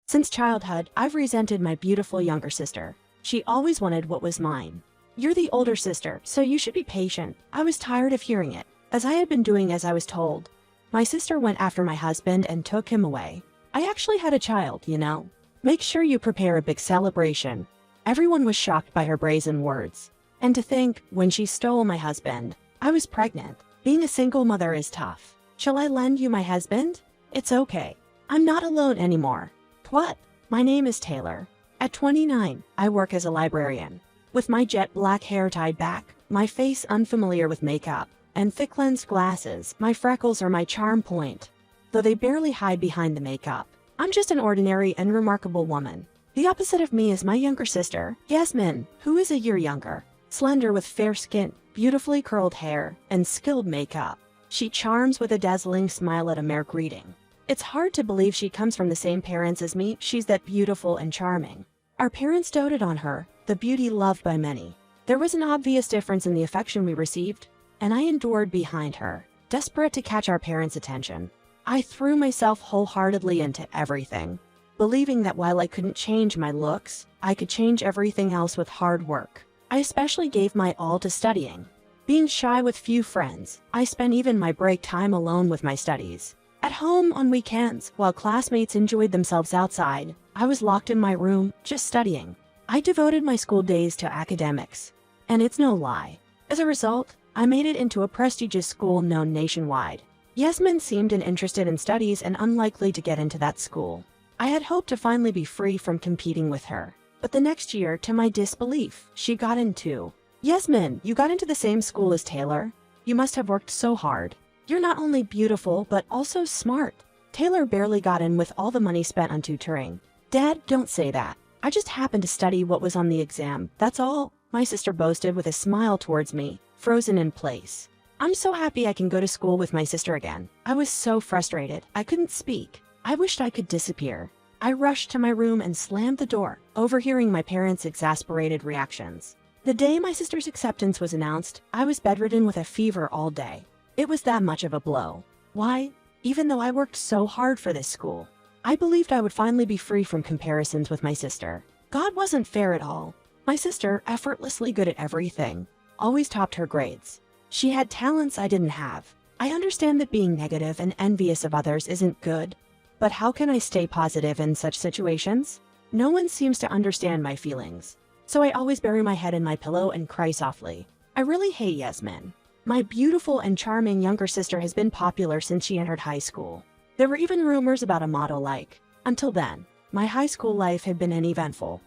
Since childhood, I've resented my beautiful younger sister. She always wanted what was mine. You're the older sister, so you should be patient. I was tired of hearing it, as I had been doing as I was told. My sister went after my husband and took him away. I actually had a child, you know. Make sure you prepare a big celebration. Everyone was shocked by her brazen words. And to think, when she stole my husband, I was pregnant. Being a single mother is tough. Shall I lend you my husband? It's okay. I'm not alone anymore. What? My name is Taylor. At 29, I work as a librarian. With my jet black hair tied back, my face unfamiliar with makeup, and thick lensed glasses, my freckles are my charm point. Though they barely hide behind the makeup, I'm just an ordinary and remarkable woman. The opposite of me is my younger sister, Yasmin, who is a year younger. Slender with fair skin, beautifully curled hair, and skilled makeup. She charms with a dazzling smile at a mere greeting. It's hard to believe she comes from the same parents as me. She's that beautiful and charming. Our parents doted on her, the beauty loved by many. There was an obvious difference in the affection we received, and I endured behind her, desperate to catch our parents' attention. I threw myself wholeheartedly into everything, believing that while I couldn't change my looks, I could change everything else with hard work. I especially gave my all to studying. Being shy with few friends, I spent even my break time alone with my studies. At home on weekends, while classmates enjoyed themselves outside, I was locked in my room, just studying. I devoted my school days to academics. And it's no lie. As a result, I made it into a prestigious school known nationwide. Yasmin seemed interested in studies and unlikely to get into that school. I had hoped to finally be free from competing with her. But the next year, to my disbelief, she got in too. Yasmin, you got into the same school as Taylor? You must have worked so hard. You're not only beautiful, but also smart. Taylor barely got in with all the money spent on tutoring. Dad, don't say that. I just happened to study what was on the exam, that's all, my sister boasted with a smile towards me, frozen in place. I'm so happy I can go to school with my sister again. I was so frustrated, I couldn't speak. I wished I could disappear. I rushed to my room and slammed the door, overhearing my parents' exasperated reactions. The day my sister's acceptance was announced, I was bedridden with a fever all day. It was that much of a blow. Why? Even though I worked so hard for this school, I believed I would finally be free from comparisons with my sister. God wasn't fair at all. My sister, effortlessly good at everything, always topped her grades. She had talents I didn't have. I understand that being negative and envious of others isn't good, but how can I stay positive in such situations? No one seems to understand my feelings, so I always bury my head in my pillow and cry softly. I really hate Yasmin. My beautiful and charming younger sister has been popular since she entered high school. There were even rumors about a motto-like. Until then, my high school life had been uneventful.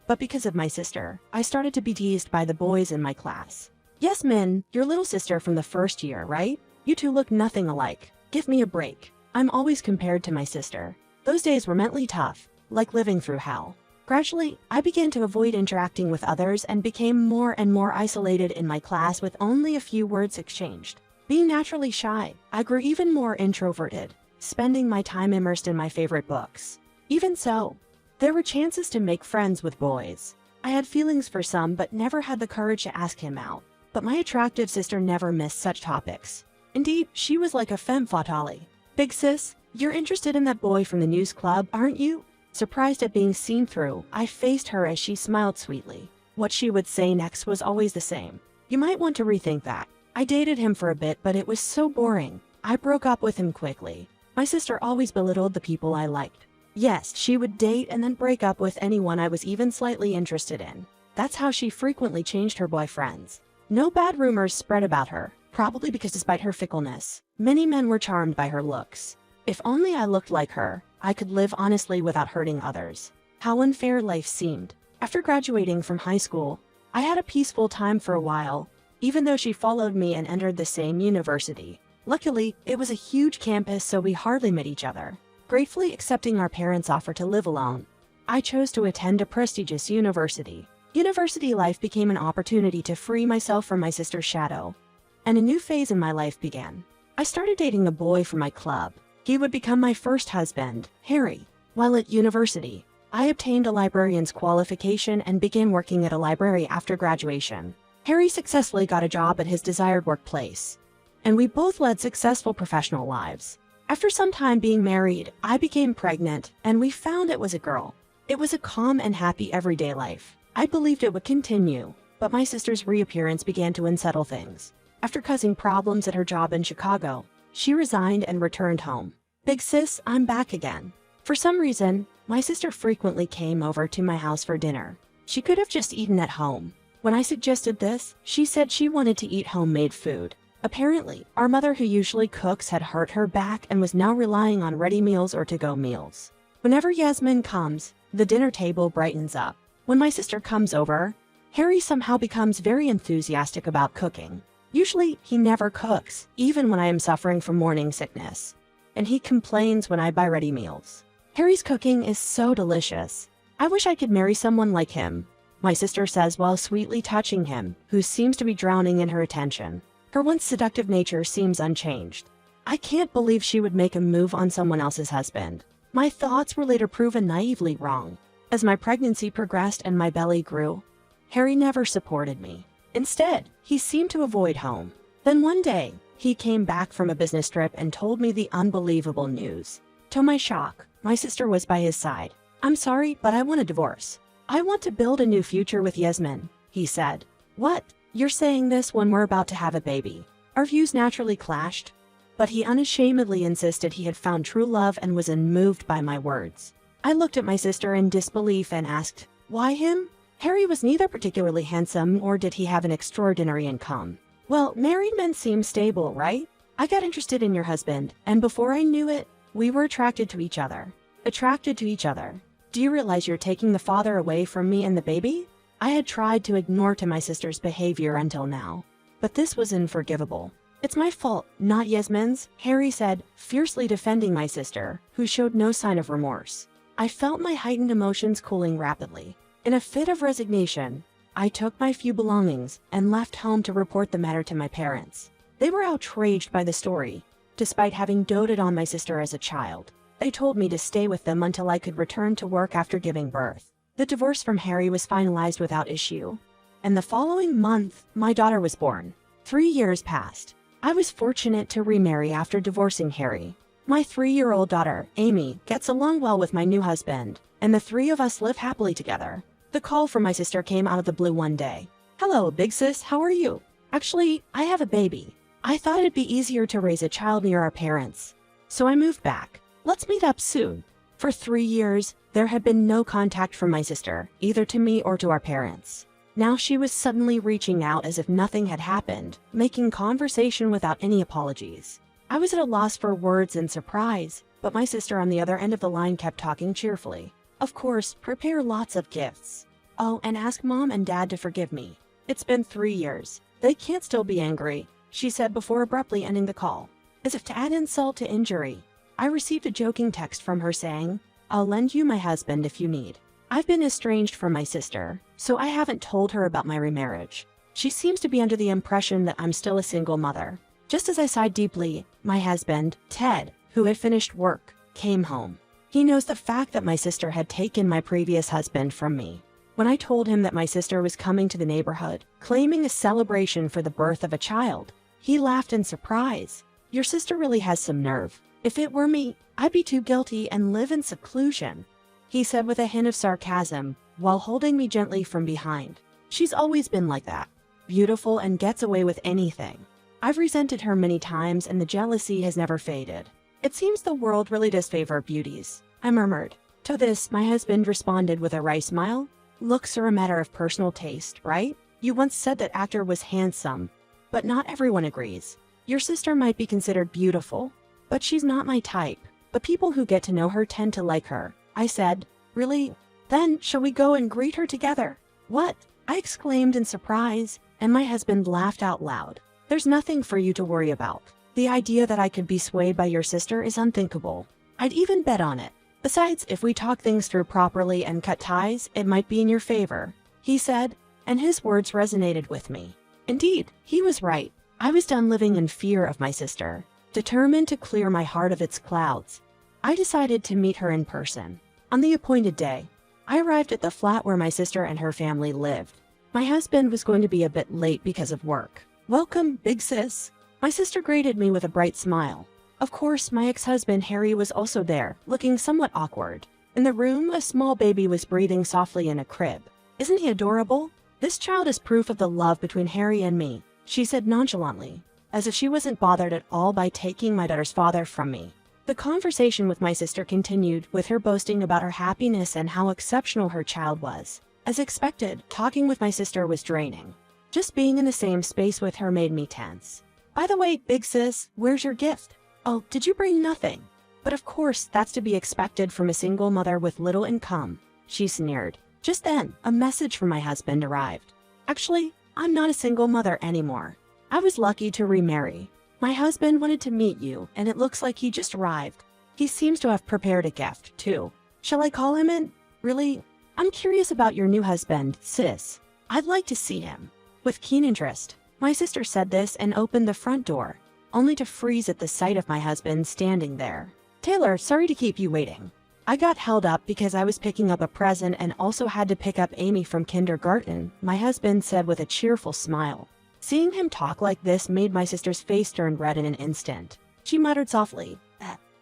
But because of my sister, I started to be teased by the boys in my class. Yasmin, your little sister from the first year, right? You two look nothing alike. Give me a break. I'm always compared to my sister. Those days were mentally tough, like living through hell. Gradually, I began to avoid interacting with others and became more and more isolated in my class with only a few words exchanged. Being naturally shy, I grew even more introverted, spending my time immersed in my favorite books. Even so, there were chances to make friends with boys. I had feelings for some but never had the courage to ask him out. But my attractive sister never missed such topics. Indeed, she was like a femme fatale. Big sis, you're interested in that boy from the news club, aren't you? Surprised at being seen through, I faced her as she smiled sweetly. What she would say next was always the same. You might want to rethink that. I dated him for a bit, but it was so boring. I broke up with him quickly. My sister always belittled the people I liked. Yes, she would date and then break up with anyone I was even slightly interested in. That's how she frequently changed her boyfriends. No bad rumors spread about her, probably because despite her fickleness, many men were charmed by her looks. If only I looked like her, I could live honestly without hurting others. How unfair life seemed. After graduating from high school, I had a peaceful time for a while, even though she followed me and entered the same university. Luckily, it was a huge campus, so we hardly met each other. Gratefully accepting our parents' offer to live alone, I chose to attend a prestigious university. University life became an opportunity to free myself from my sister's shadow, and a new phase in my life began. I started dating a boy from my club. He would become my first husband, Harry. While at university, I obtained a librarian's qualification and began working at a library after graduation. Harry successfully got a job at his desired workplace, and we both led successful professional lives. After some time being married, I became pregnant, and we found it was a girl. It was a calm and happy everyday life. I believed it would continue, but my sister's reappearance began to unsettle things. After causing problems at her job in Chicago, she resigned and returned home. Big sis, I'm back again. For some reason, my sister frequently came over to my house for dinner. She could have just eaten at home. When I suggested this, she said she wanted to eat homemade food. Apparently, our mother who usually cooks had hurt her back and was now relying on ready meals or to-go meals. Whenever Yasmin comes, the dinner table brightens up. When my sister comes over, Harry somehow becomes very enthusiastic about cooking. Usually, he never cooks, even when I am suffering from morning sickness. And he complains when I buy ready meals. Harry's cooking is so delicious. I wish I could marry someone like him, my sister says while sweetly touching him, who seems to be drowning in her attention. Her once seductive nature seems unchanged. I can't believe she would make a move on someone else's husband. My thoughts were later proven naively wrong. As my pregnancy progressed and my belly grew, Harry never supported me. Instead, he seemed to avoid home. Then one day, he came back from a business trip and told me the unbelievable news. To my shock, my sister was by his side. I'm sorry, but I want a divorce. I want to build a new future with Yasmin, he said. What? You're saying this when we're about to have a baby? Our views naturally clashed, but he unashamedly insisted he had found true love and was unmoved by my words. I looked at my sister in disbelief and asked, why him? Harry was neither particularly handsome nor did he have an extraordinary income. Well, married men seem stable, right? I got interested in your husband, and before I knew it, we were attracted to each other. Attracted to each other. Do you realize you're taking the father away from me and the baby? I had tried to ignore my sister's behavior until now, but this was unforgivable. It's my fault, not Yasmin's, Harry said, fiercely defending my sister, who showed no sign of remorse. I felt my heightened emotions cooling rapidly. In a fit of resignation, I took my few belongings and left home to report the matter to my parents. They were outraged by the story. Despite having doted on my sister as a child, they told me to stay with them until I could return to work after giving birth. The divorce from Harry was finalized without issue, and the following month, my daughter was born. 3 years passed. I was fortunate to remarry after divorcing Harry. My 3-year-old daughter, Amy, gets along well with my new husband, and the three of us live happily together. The call from my sister came out of the blue one day. Hello, big sis, how are you? Actually, I have a baby. I thought it'd be easier to raise a child near our parents, so I moved back. Let's meet up soon. For 3 years, there had been no contact from my sister, either to me or to our parents. Now she was suddenly reaching out as if nothing had happened, making conversation without any apologies. I was at a loss for words in surprise, but my sister on the other end of the line kept talking cheerfully. Of course, prepare lots of gifts. Oh, and ask mom and dad to forgive me. It's been 3 years. They can't still be angry, she said before abruptly ending the call. As if to add insult to injury, I received a joking text from her saying, I'll lend you my husband if you need. I've been estranged from my sister, so I haven't told her about my remarriage. She seems to be under the impression that I'm still a single mother. Just as I sighed deeply, my husband, Ted, who had finished work, came home. He knows the fact that my sister had taken my previous husband from me. When I told him that my sister was coming to the neighborhood, claiming a celebration for the birth of a child, he laughed in surprise. Your sister really has some nerve. If it were me, I'd be too guilty and live in seclusion, he said with a hint of sarcasm, while holding me gently from behind. She's always been like that, beautiful and gets away with anything. I've resented her many times and the jealousy has never faded. It seems the world really does favor beauties, I murmured. To this, my husband responded with a wry smile. Looks are a matter of personal taste, right? You once said that actor was handsome, but not everyone agrees. Your sister might be considered beautiful, but she's not my type. But people who get to know her tend to like her, I said. Really? Then, shall we go and greet her together? What? I exclaimed in surprise, and my husband laughed out loud. There's nothing for you to worry about. The idea that I could be swayed by your sister is unthinkable. I'd even bet on it. Besides, if we talk things through properly and cut ties, it might be in your favor, he said, and his words resonated with me. Indeed, he was right. I was done living in fear of my sister. Determined to clear my heart of its clouds, I decided to meet her in person. On the appointed day, I arrived at the flat where my sister and her family lived. My husband was going to be a bit late because of work. Welcome, big sis. My sister greeted me with a bright smile. Of course, my ex-husband Harry was also there, looking somewhat awkward. In the room, a small baby was breathing softly in a crib. "Isn't he adorable? This child is proof of the love between Harry and me," she said nonchalantly, as if she wasn't bothered at all by taking my daughter's father from me. The conversation with my sister continued, with her boasting about her happiness and how exceptional her child was. As expected, talking with my sister was draining. Just being in the same space with her made me tense. "By the way, big sis, where's your gift? Oh, did you bring nothing?" "But of course, that's to be expected from a single mother with little income," she sneered. Just then, a message from my husband arrived. "Actually, I'm not a single mother anymore. I was lucky to remarry. My husband wanted to meet you, and it looks like he just arrived. He seems to have prepared a gift, too. Shall I call him in? Really? I'm curious about your new husband, sis. I'd like to see him." With keen interest, my sister said this and opened the front door, only to freeze at the sight of my husband standing there. "Taylor, sorry to keep you waiting. I got held up because I was picking up a present and also had to pick up Amy from kindergarten," my husband said with a cheerful smile. Seeing him talk like this made my sister's face turn red in an instant. She muttered softly,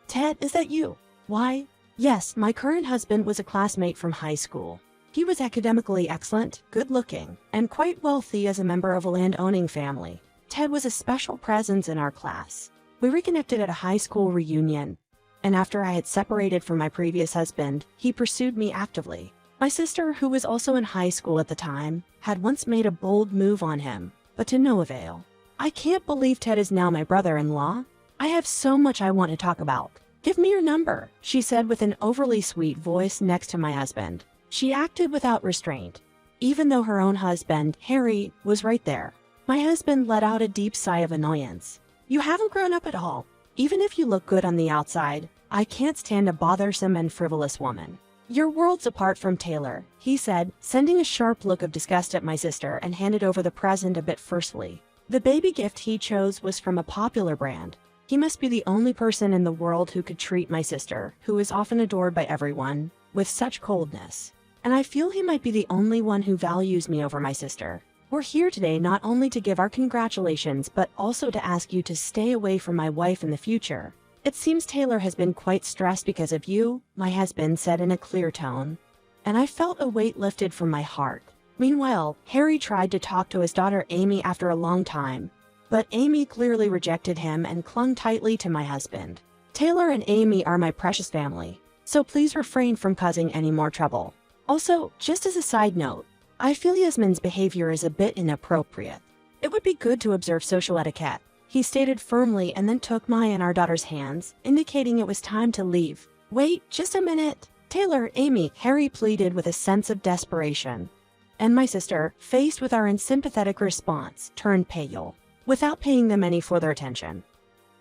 "Ted, is that you?" "Why, yes, my current husband was a classmate from high school. He was academically excellent, good-looking, and quite wealthy as a member of a land-owning family. Ted was a special presence in our class. We reconnected at a high school reunion, and after I had separated from my previous husband, he pursued me actively. My sister, who was also in high school at the time, had once made a bold move on him, but to no avail. I can't believe Ted is now my brother-in-law. I have so much I want to talk about. Give me your number," she said with an overly sweet voice next to my husband. She acted without restraint, even though her own husband, Harry, was right there. My husband let out a deep sigh of annoyance. "You haven't grown up at all. Even if you look good on the outside, I can't stand a bothersome and frivolous woman. You're worlds apart from Taylor," he said, sending a sharp look of disgust at my sister and handed over the present a bit forcefully. The baby gift he chose was from a popular brand. He must be the only person in the world who could treat my sister, who is often adored by everyone, with such coldness. And I feel he might be the only one who values me over my sister. We're here today not only to give our congratulations, but also to ask you to stay away from my wife in the future. It seems Taylor has been quite stressed because of you," my husband said in a clear tone. And I felt a weight lifted from my heart. Meanwhile, Harry tried to talk to his daughter Amy after a long time, but Amy clearly rejected him and clung tightly to my husband. "Taylor and Amy are my precious family, so please refrain from causing any more trouble. Also, just as a side note, I feel Yasmin's behavior is a bit inappropriate. It would be good to observe social etiquette," he stated firmly and then took my and our daughter's hands, indicating it was time to leave. "Wait, just a minute. Taylor, Amy," Harry pleaded with a sense of desperation. And my sister, faced with our unsympathetic response, turned pale, without paying them any further attention.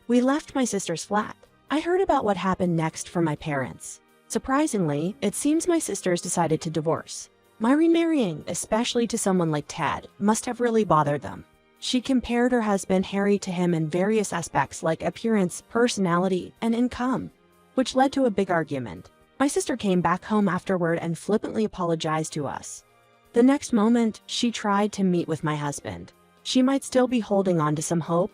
We left my sister's flat. I heard about what happened next from my parents. Surprisingly, it seems my sisters decided to divorce. My remarrying, especially to someone like Ted, must have really bothered them. She compared her husband Harry to him in various aspects like appearance, personality, and income, which led to a big argument. My sister came back home afterward and flippantly apologized to us. The next moment, she tried to meet with my husband. She might still be holding on to some hope,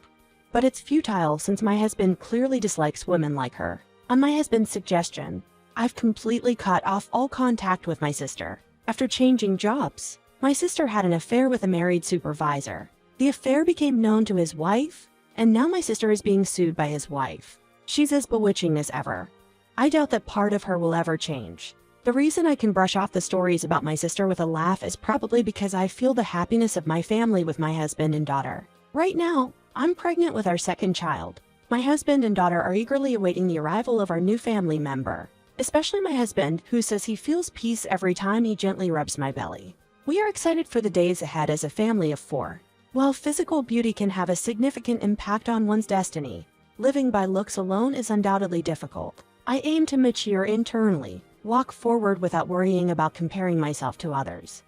but it's futile since my husband clearly dislikes women like her. On my husband's suggestion, I've completely cut off all contact with my sister. After changing jobs, my sister had an affair with a married supervisor. The affair became known to his wife, and now my sister is being sued by his wife. She's as bewitching as ever. I doubt that part of her will ever change. The reason I can brush off the stories about my sister with a laugh is probably because I feel the happiness of my family with my husband and daughter. Right now, I'm pregnant with our second child. My husband and daughter are eagerly awaiting the arrival of our new family member, especially my husband, who says he feels peace every time he gently rubs my belly. We are excited for the days ahead as a family of 4. While physical beauty can have a significant impact on one's destiny, living by looks alone is undoubtedly difficult. I aim to mature internally, walk forward without worrying about comparing myself to others.